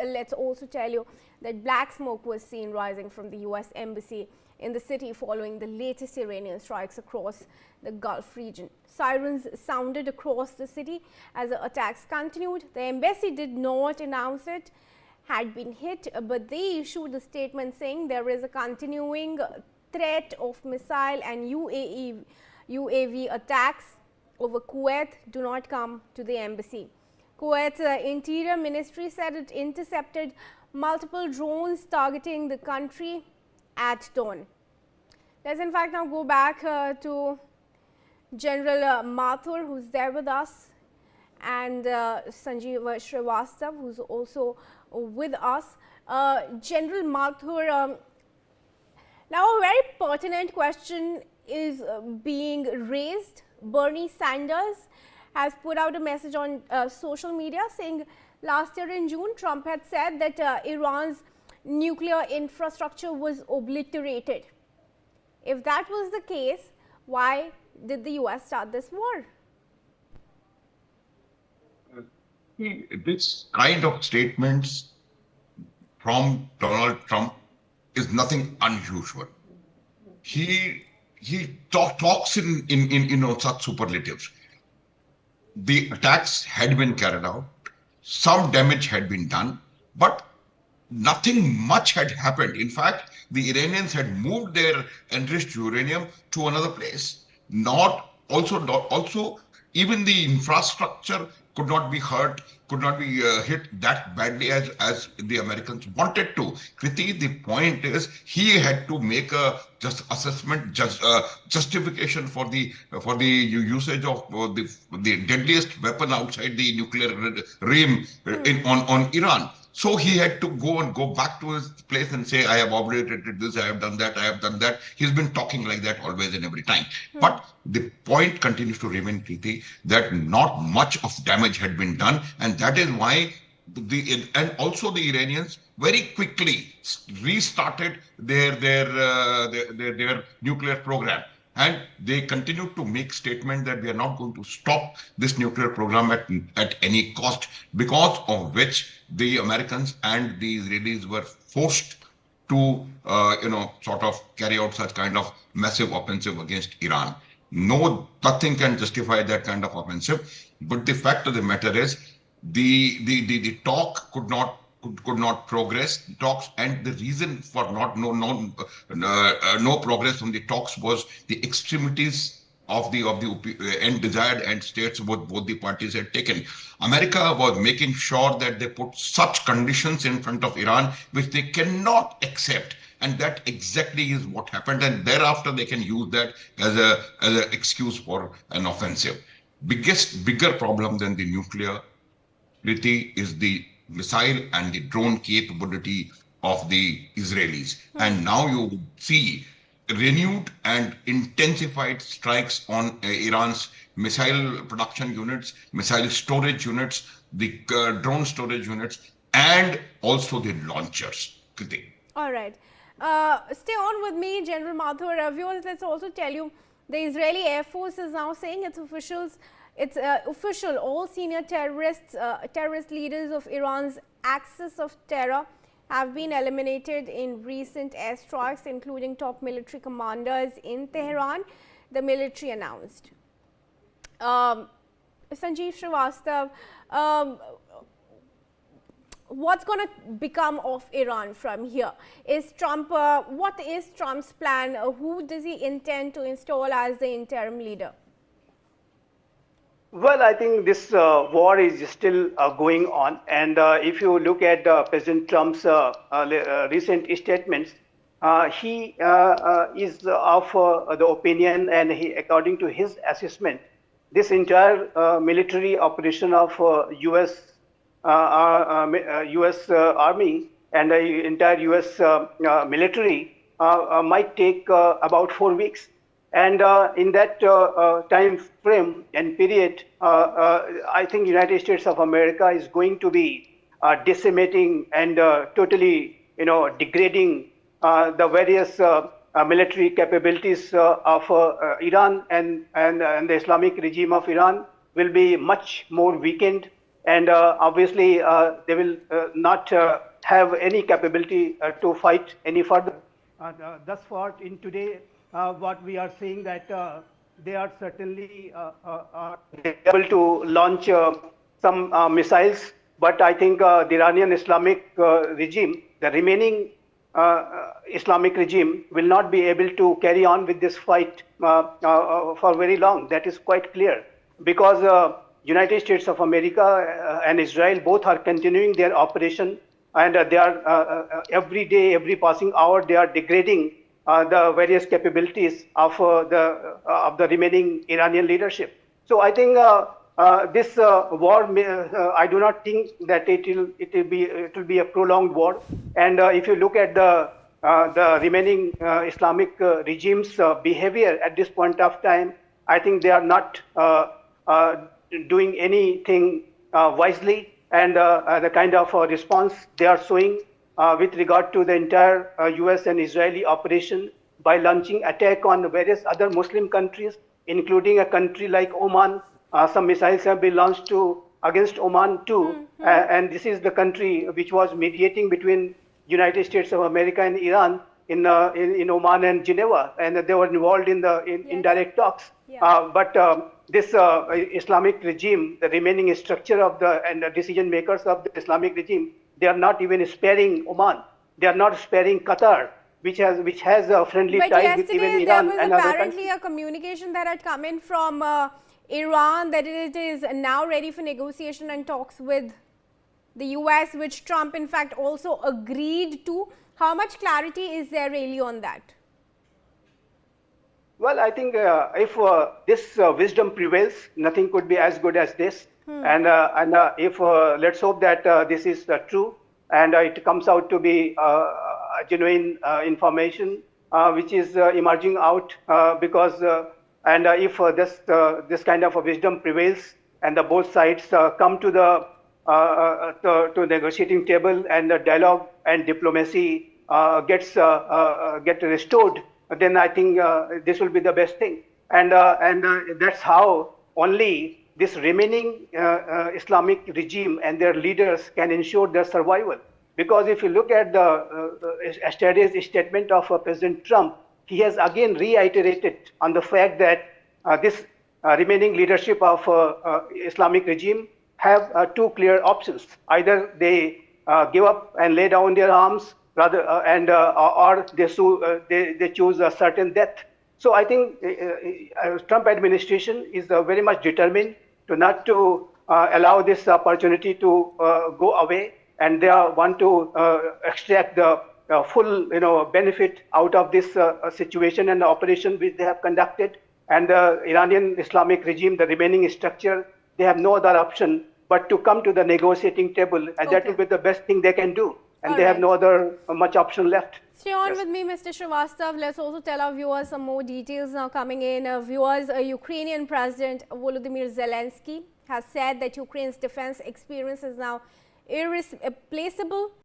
let's also tell you that black smoke was seen rising from the US embassy in the city following the latest Iranian strikes across the Gulf region. Sirens sounded across the city as the attacks continued. The embassy did not announce it had been hit, but they issued a statement saying there is a continuing threat of missile and UAV attacks over Kuwait. Do not come to the embassy. Kuwait's Interior Ministry said it intercepted multiple drones targeting the country at dawn. Let's in fact now go back to General Mathur, who's there with us, and Sanjeev Srivastav, who's also with us. General Mathur, now a very pertinent question is being raised. Bernie Sanders has put out a message on social media saying last year in June, Trump had said that Iran's nuclear infrastructure was obliterated. If that was the case, why did the US start this war? This kind of statements from Donald Trump is nothing unusual. He talks in such superlatives. The attacks had been carried out, some damage had been done, but nothing much had happened. In fact, the Iranians had moved their enriched uranium to another place. Also, even the infrastructure could not be hurt, could not be hit that badly as the Americans wanted to. Kriti, the point is he had to make a justification for the usage of the deadliest weapon outside the nuclear realm on Iran. So he had to go back to his place and say, I have obliterated this, I have done that, I have done that. He's been talking like that always and every time. But the point continues to remain, Kriti, that not much of damage had been done, and that is why and also the Iranians very quickly restarted their nuclear program. And they continued to make statements that we are not going to stop this nuclear program at any cost, because of which the Americans and the Israelis were forced to, sort of carry out such kind of massive offensive against Iran. No, nothing can justify that kind of offensive. But the fact of the matter is, the talk could not progress. Talks, and the reason for no progress from the talks was the extremities of the end desired end states both the parties had taken. America was making sure that they put such conditions in front of Iran which they cannot accept, and that exactly is what happened. And thereafter they can use that as an excuse for an offensive. Bigger problem than the nuclear is the missile and the drone capability of the Israelis. And now you see renewed and intensified strikes on Iran's missile production units, missile storage units, the drone storage units, and also the launchers. All right. Stay on with me, General Mathur. Viewers, let's also tell you the Israeli Air Force is now saying it's official. All senior terrorist leaders of Iran's axis of terror have been eliminated in recent airstrikes, including top military commanders in Tehran, the military announced. Sanjeev Srivastav, what's going to become of Iran from here? What is Trump's plan? Who does he intend to install as the interim leader? Well, I think this war is still going on, and if you look at President Trump's recent statements, he is of the opinion, and according to his assessment, this entire military operation of U.S. Army and the entire U.S. Military might take about 4 weeks. And in that time frame and period, I think United States of America is going to be decimating and totally, degrading the various military capabilities of Iran, and the Islamic regime of Iran will be much more weakened. and obviously they will not have any capability to fight any further. Thus far in today, what we are seeing that they are certainly able to launch some missiles, but I think the Iranian Islamic regime, the remaining Islamic regime, will not be able to carry on with this fight for very long. That is quite clear, because United States of America and Israel both are continuing their operation, and they are every day, every passing hour, they are degrading the various capabilities of the remaining Iranian leadership. So I think this war, I do not think that it will be a prolonged war. And if you look at the remaining Islamic regime's behavior at this point of time, I think they are not doing anything wisely, and the kind of response they are showing with regard to the entire US and Israeli operation by launching attack on various other Muslim countries, including a country like Oman. Some missiles have been launched against Oman too, and this is the country which was mediating between United States of America and Iran in Oman and Geneva, and they were involved in the indirect talks. Yeah. But this Islamic regime, the remaining structure of the decision makers of the Islamic regime, they are not even sparing Oman. They are not sparing Qatar, which has a friendly ties with even Iran and other countries. But yesterday there was apparently a communication that had come in from Iran that it is now ready for negotiation and talks with the US, which Trump in fact also agreed to. How much clarity is there really on that? Well, I think if this wisdom prevails, nothing could be as good as this. And if let's hope that this is true, and it comes out to be genuine information which is emerging out, because and if this kind of a wisdom prevails and the both sides come to the to negotiating table, and the dialogue and diplomacy get restored, then I think this will be the best thing. And that's how only this remaining Islamic regime and their leaders can ensure their survival. Because if you look at yesterday's statement of President Trump, he has again reiterated on the fact that this remaining leadership of Islamic regime have two clear options. Either they give up and lay down their arms, rather, or they choose a certain death. So I think Trump administration is very much determined to not to allow this opportunity to go away, and they want to extract the full benefit out of this situation and the operation which they have conducted. And the Iranian Islamic regime, the remaining structure, they have no other option but to come to the negotiating table, and that will be the best thing they can do. And they have no other much option left. Stay on with me, Mr. Srivastav. Let's also tell our viewers some more details now coming in. Viewers, Ukrainian President Volodymyr Zelensky has said that Ukraine's defense experience is now irreplaceable